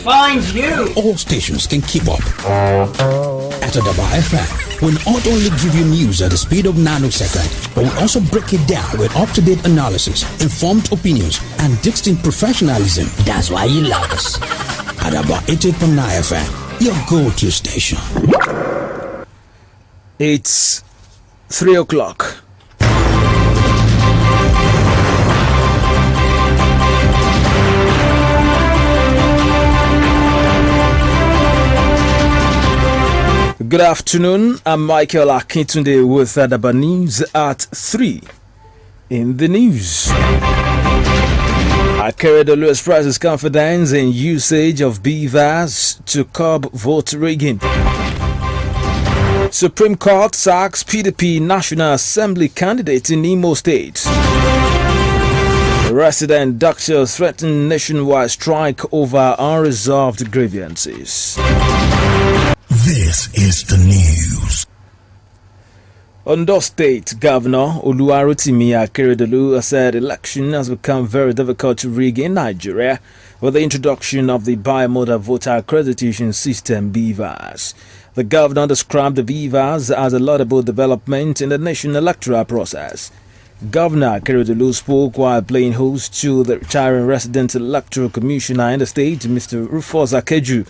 finds you. All stations can keep up. At Adaba FM, we'll not only give you news at the speed of nanosecond, but we'll also break it down with up-to-date analysis, informed opinions, and distinct professionalism. That's why you love us. Adaba 88.9 FM, your go-to station. It's 3 o'clock. Good afternoon, I'm Michael Akeredolu with Adaba News at 3. In the news, Akeredolu expresses confidence in usage of BVAS to curb vote rigging. Supreme Court sacks PDP National Assembly candidate in Imo State. Resident doctors threaten nationwide strike over unresolved grievances. This is the news. Ondo State Governor Oluwarotimi Akeredolu said election has become very difficult to rig in Nigeria with the introduction of the Bimodal Voter Accreditation System BVAS. The governor described the BVAS as a laudable development in the national electoral process. Governor Akeredolu spoke while playing host to the retiring resident electoral commissioner in the state, Mr. Rufus Akeju.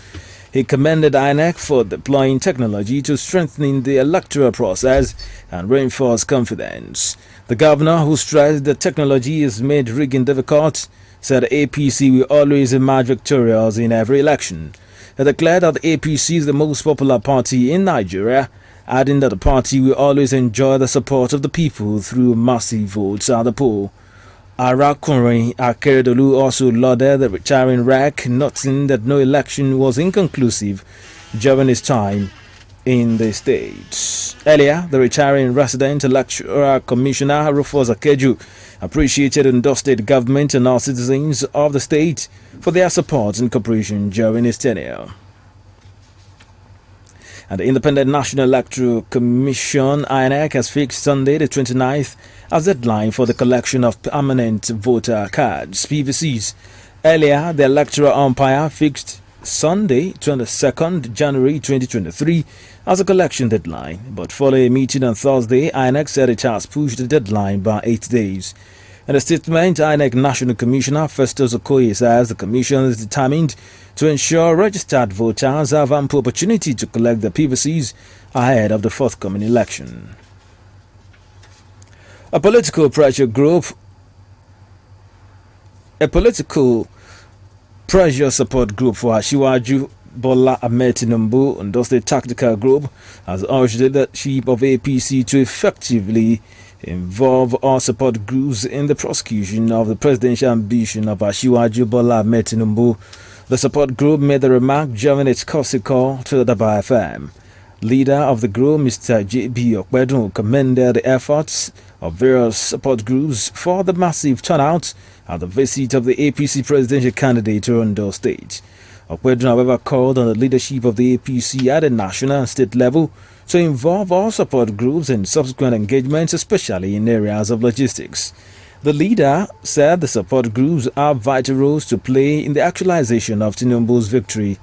He commended INEC for deploying technology to strengthen the electoral process and reinforce confidence. The governor, who stressed that technology has made rigging difficult, said the APC will always emerge victorious in every election. He declared that the APC is the most popular party in Nigeria, adding that the party will always enjoy the support of the people through massive votes at the poll. Arakunrin Akeredolu also lauded the retiring REC, noting that no election was inconclusive during his time in the state. Earlier, the retiring resident electoral commissioner Rufus Akeju appreciated Ondo State government and all citizens of the state for their support and cooperation during his tenure. And the Independent National Electoral Commission INEC has fixed Sunday the 29th as deadline for the collection of permanent voter cards (PVCs). Earlier, the electoral umpire fixed Sunday 22nd January 2023 as a collection deadline, but following a meeting on Thursday, INEC said it has pushed the deadline by 8 days. In a statement, INEC National Commissioner Festus Okoye says the Commission is determined to ensure registered voters have ample opportunity to collect their PVCs ahead of the forthcoming election. A political pressure support group for Asiwaju Bola Ahmed Tinubu and State Tactical Group has urged the leadership of APC to effectively involve all support groups in the prosecution of the presidential ambition of Asiwaju Bola Ahmed Tinubu. The support group made the remark during its courtesy call to the Adaba FM. Leader of the group, Mr. J.B. Okeredolu, commended the efforts of various support groups for the massive turnout at the visit of the APC presidential candidate to Ondo State. Okeredolu, however, called on the leadership of the APC at the national and state level to involve all support groups in subsequent engagements, especially in areas of logistics. The leader said the support groups have vital roles to play in the actualization of Tinubu's victory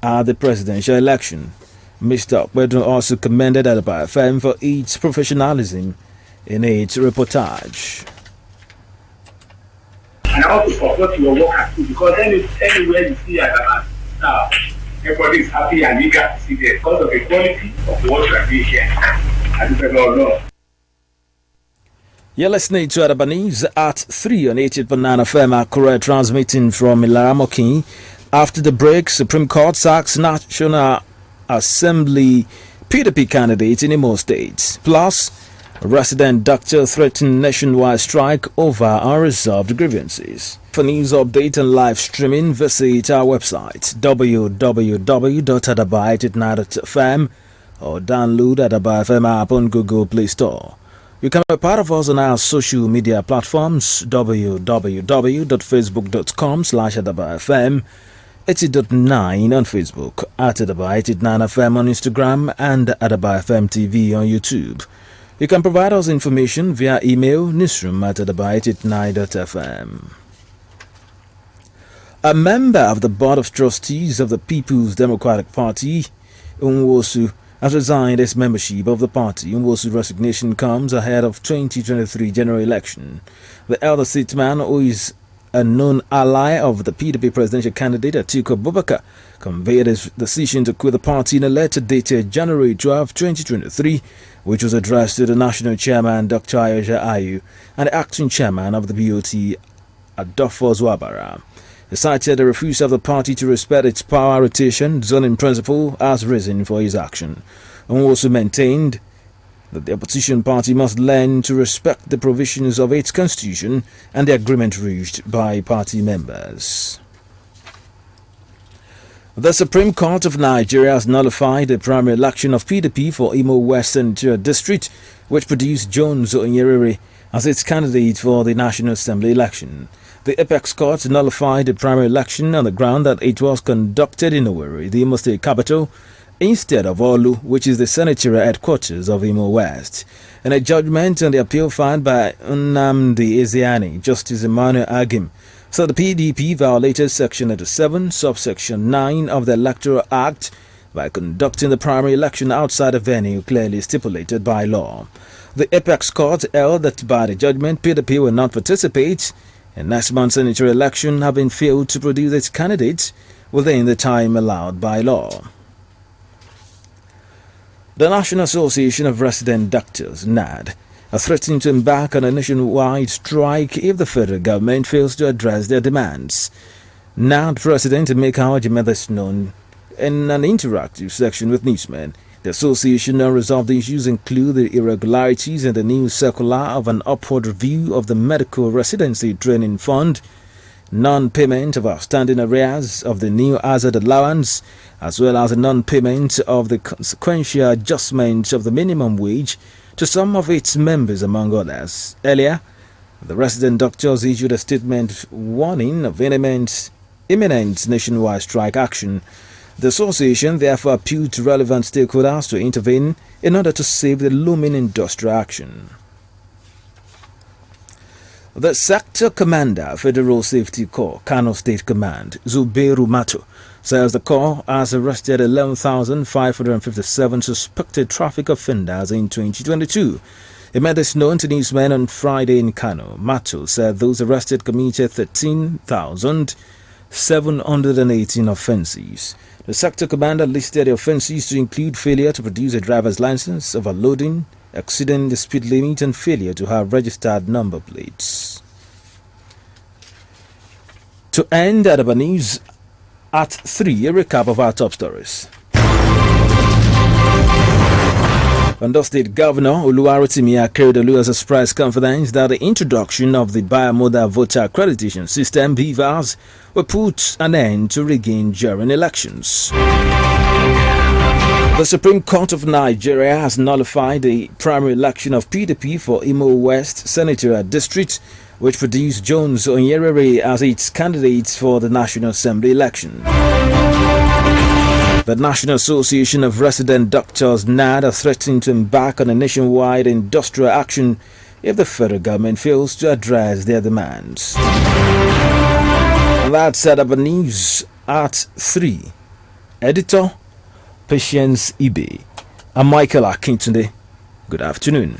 at the presidential election. Mr. Okeredolu also commended Adaba FM for its professionalism in its reportage. And I want to support your work at school because anywhere you see Adaba now, everybody is happy and eager to see the because of the quality of what you are doing here. I just don't know. You're listening to Adaba News at 3 on 88.9 FM Akure, transmitting from Ilaramokin. After the break, Supreme Court sacks National Assembly PDP candidate in Imo State. Plus, resident doctor threatened nationwide strike over unresolved grievances. For news update and live streaming, visit our website www.adaba89.fm or download Adaba FM app on Google Play Store. You can be part of us on our social media platforms www.facebook.com/AdabaFM, 80.9 on Facebook, at Adaba 89FM on Instagram, and Adaba FM TV on YouTube. You can provide us information via email newsroom@adaba89.fm. A member of the Board of Trustees of the People's Democratic Party, Nwosu, has resigned his membership of the party. Nwosu's resignation comes ahead of 2023 general election. The elder statesman, who is a known ally of the PDP presidential candidate Atiku Abubakar, conveyed his decision to quit the party in a letter dated January 12, 2023, which was addressed to the national chairman Dr. Ayosha Ayu and the acting chairman of the BOT Adolfo Zwabara. He cited the refusal of the party to respect its power rotation zoning principle as reason for his action, and also maintained that the opposition party must learn to respect the provisions of its constitution and the agreement reached by party members. The Supreme Court of Nigeria has nullified the primary election of PDP for Imo West Senatorial District, which produced Jones Onyerere as its candidate for the National Assembly election. The Apex Court nullified the primary election on the ground that it was conducted in Owerri, the Imo State capital, instead of Olu, which is the senatorial headquarters of Imo West. In a judgment on the appeal filed by Nnamdi Ezeani, Justice Emmanuel Agim said the PDP violated Section 87, subsection 9 of the Electoral Act by conducting the primary election outside a venue clearly stipulated by law. The Apex Court held that by the judgment, PDP will not participate in next month's senatorial election, having failed to produce its candidates within the time allowed by law. The National Association of Resident Doctors, NAD, are threatening to embark on a nationwide strike if the federal government fails to address their demands. NAD President Emeka made this known in an interactive section with newsmen. The association unresolved issues include the irregularities in the new circular of an upward review of the Medical Residency Training Fund, non-payment of outstanding arrears of the new hazard allowance, as well as a non-payment of the consequential adjustment of the minimum wage to some of its members, among others. Earlier, the resident doctors issued a statement warning of imminent nationwide strike action. The association therefore appealed to relevant stakeholders to intervene in order to save the looming industrial action. The Sector Commander, Federal Safety Corps, Kano State Command, Zubairu Mato, says the Corps has arrested 11,557 suspected traffic offenders in 2022. He made this known to newsmen on Friday in Kano. Mato said those arrested committed 13,718 offences. The sector commander listed the offences to include failure to produce a driver's license, overloading, exceeding the speed limit, and failure to have registered number plates. To end Adaba News at 3, a recap of our top stories. Ondo State Governor Oluwarotimi Akeredolu has expressed confidence that the introduction of the Biomodal Voter Accreditation System (BVAS) will put an end to rigging during elections. The Supreme Court of Nigeria has nullified the primary election of PDP for Imo West Senatorial District, which produced Jones Onyerere as its candidate for the National Assembly election. The National Association of Resident Doctors, NAD, are threatening to embark on a nationwide industrial action if the federal government fails to address their demands. And that's Adaba News at 3. Editor, Patience Ibe. I'm Michael Akintunde. Good afternoon.